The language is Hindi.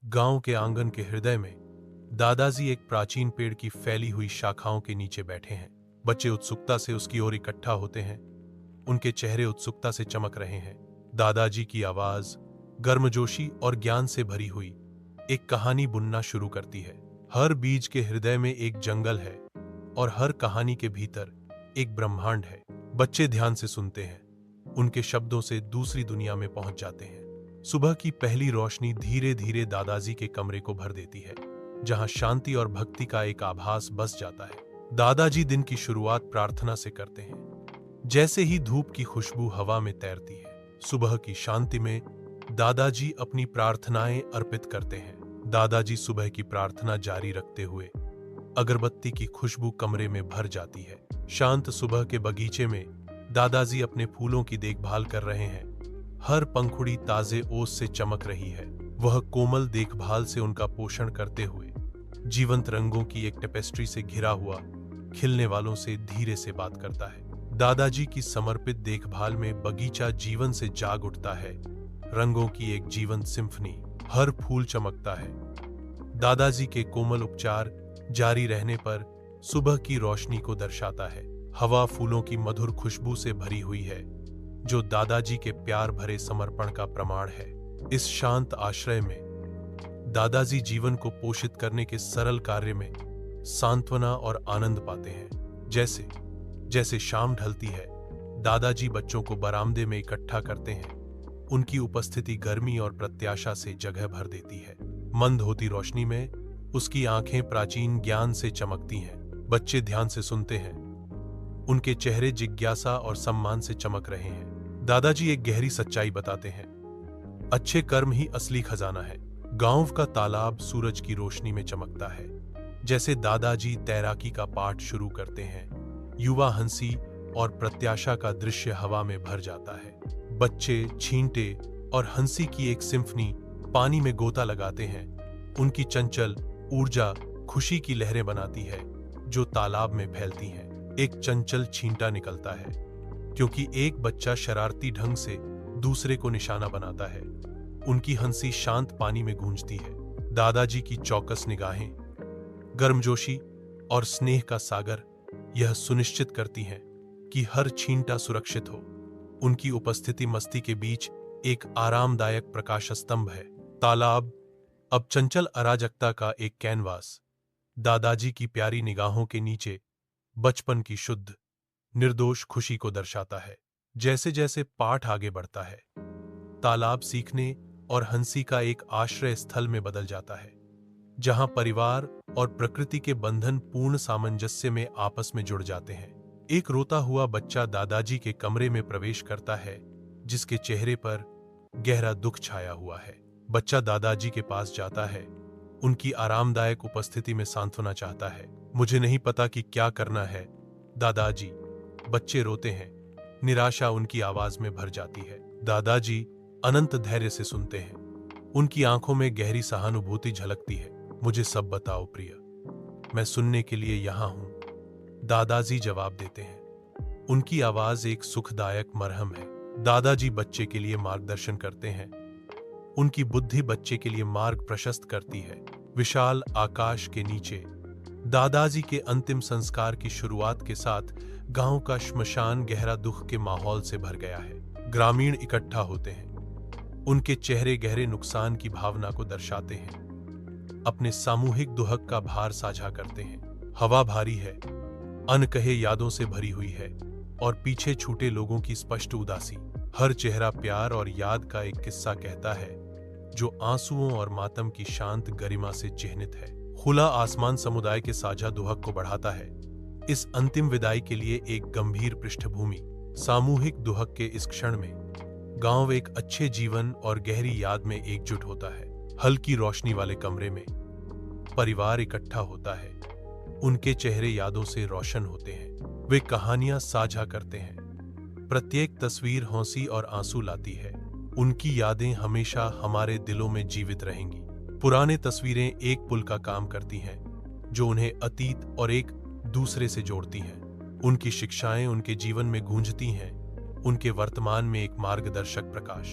गांव के आंगन के हृदय में दादाजी एक प्राचीन पेड़ की फैली हुई शाखाओं के नीचे बैठे हैं। बच्चे उत्सुकता से उसकी ओर इकट्ठा होते हैं। उनके चेहरे उत्सुकता से चमक रहे हैं। दादाजी की आवाज गर्मजोशी और ज्ञान से भरी हुई एक कहानी बुनना शुरू करती है। हर बीज के हृदय में एक जंगल है और हर कहानी के भीतर एक ब्रह्मांड है। बच्चे ध्यान से सुनते हैं। उनके शब्दों से दूसरी दुनिया में पहुंच जाते हैं। सुबह की पहली रोशनी धीरे धीरे दादाजी के कमरे को भर देती है, जहां शांति और भक्ति का एक आभास बस जाता है। दादाजी दिन की शुरुआत प्रार्थना से करते हैं। जैसे ही धूप की खुशबू हवा में तैरती है, सुबह की शांति में दादाजी अपनी प्रार्थनाएं अर्पित करते हैं। दादाजी सुबह की प्रार्थना जारी रखते हुए अगरबत्ती की खुशबू कमरे में भर जाती है। शांत सुबह के बगीचे में दादाजी अपने फूलों की देखभाल कर रहे हैं। हर पंखुड़ी ताजे ओस से चमक रही है। वह कोमल देखभाल से उनका पोषण करते हुए जीवंत रंगों की एक टेपेस्ट्री से घिरा हुआ खिलने वालों से धीरे से बात करता है। दादाजी की समर्पित देखभाल में बगीचा जीवन से जाग उठता है। रंगों की एक जीवंत सिम्फनी, हर फूल चमकता है। दादाजी के कोमल उपचार जारी रहने पर सुबह की रोशनी को दर्शाता है। हवा फूलों की मधुर खुशबू से भरी हुई है, जो दादाजी के प्यार भरे समर्पण का प्रमाण है। इस शांत आश्रय में दादाजी जीवन को पोषित करने के सरल कार्य में सांत्वना और आनंद पाते हैं। जैसे जैसे शाम ढलती है, दादाजी बच्चों को बरामदे में इकट्ठा करते हैं। उनकी उपस्थिति गर्मी और प्रत्याशा से जगह भर देती है। मंद होती रोशनी में उसकी आंखें प्राचीन ज्ञान से चमकती हैं। बच्चे ध्यान से सुनते हैं। उनके चेहरे जिज्ञासा और सम्मान से चमक रहे हैं। दादाजी एक गहरी सच्चाई बताते हैं। अच्छे कर्म ही असली खजाना है। गांव का तालाब सूरज की रोशनी में चमकता है। जैसे दादाजी तैराकी का पाठ शुरू करते हैं, युवा हंसी और प्रत्याशा का दृश्य हवा में भर जाता है। बच्चे छींटे और हंसी की एक सिम्फनी पानी में गोता लगाते हैं। उनकी चंचल ऊर्जा खुशी की लहरें बनाती है, जो तालाब में फैलती हैं। एक चंचल छींटा निकलता है, क्योंकि एक बच्चा शरारती ढंग से दूसरे को निशाना बनाता है। उनकी हंसी शांत पानी में गूंजती है। दादाजी की चौकस निगाहें, गर्मजोशी और स्नेह का सागर यह सुनिश्चित करती हैं कि हर छींटा सुरक्षित हो। उनकी उपस्थिति मस्ती के बीच एक आरामदायक प्रकाश स्तंभ है। तालाब अब चंचल अराजकता का एक कैनवास। दादाजी की प्यारी निगाहों के नीचे बचपन की शुद्ध निर्दोष खुशी को दर्शाता है। जैसे जैसे पाठ आगे बढ़ता है, तालाब सीखने और हंसी का एक आश्रय स्थल में बदल जाता है, जहां परिवार और प्रकृति के बंधन पूर्ण सामंजस्य में आपस में जुड़ जाते हैं। एक रोता हुआ बच्चा दादाजी के कमरे में प्रवेश करता है, जिसके चेहरे पर गहरा दुख छाया हुआ है। बच्चा दादाजी के पास जाता है, उनकी आरामदायक उपस्थिति में सांत्वना चाहता है। मुझे नहीं पता कि क्या करना है, दादाजी। बच्चे रोते हैं। निराशा उनकी आवाज में भर जाती है। दादाजी अनंत धैर्य से सुनते हैं। उनकी आंखों में गहरी सहानुभूति झलकती है। मुझे सब बताओ प्रिय, मैं सुनने के लिए यहां हूं, दादाजी जवाब देते हैं। उनकी आवाज एक सुखदायक मरहम है। दादाजी बच्चे के लिए मार्गदर्शन करते हैं। उनकी बुद्धि बच्चे के लिए मार्ग प्रशस्त करती है। विशाल आकाश के नीचे दादाजी के अंतिम संस्कार की शुरुआत के साथ गांव का श्मशान गहरा दुख के माहौल से भर गया है। ग्रामीण इकट्ठा होते हैं। उनके चेहरे गहरे नुकसान की भावना को दर्शाते हैं। अपने सामूहिक दुहक का भार साझा करते हैं। हवा भारी है, अनकहे यादों से भरी हुई है और पीछे छूटे लोगों की स्पष्ट उदासी। हर चेहरा प्यार और याद का एक किस्सा कहता है, जो आंसुओं और मातम की शांत गरिमा से चिह्नित है। खुला आसमान समुदाय के साझा दुहक को बढ़ाता है। इस अंतिम विदाई के लिए एक गंभीर पृष्ठभूमि। सामूहिक दुहक के इस क्षण में गांव एक अच्छे जीवन और गहरी याद में एकजुट होता है। हल्की रोशनी वाले कमरे में परिवार इकट्ठा होता है। उनके चेहरे यादों से रोशन होते हैं। वे कहानियां साझा करते हैं। प्रत्येक तस्वीर हंसी और आंसू लाती है। उनकी यादें हमेशा हमारे दिलों में जीवित रहेंगी। पुराने तस्वीरें एक पुल का काम करती हैं, जो उन्हें अतीत और एक दूसरे से जोड़ती हैं। उनकी शिक्षाएं उनके जीवन में गूंजती हैं, उनके वर्तमान में एक मार्गदर्शक प्रकाश।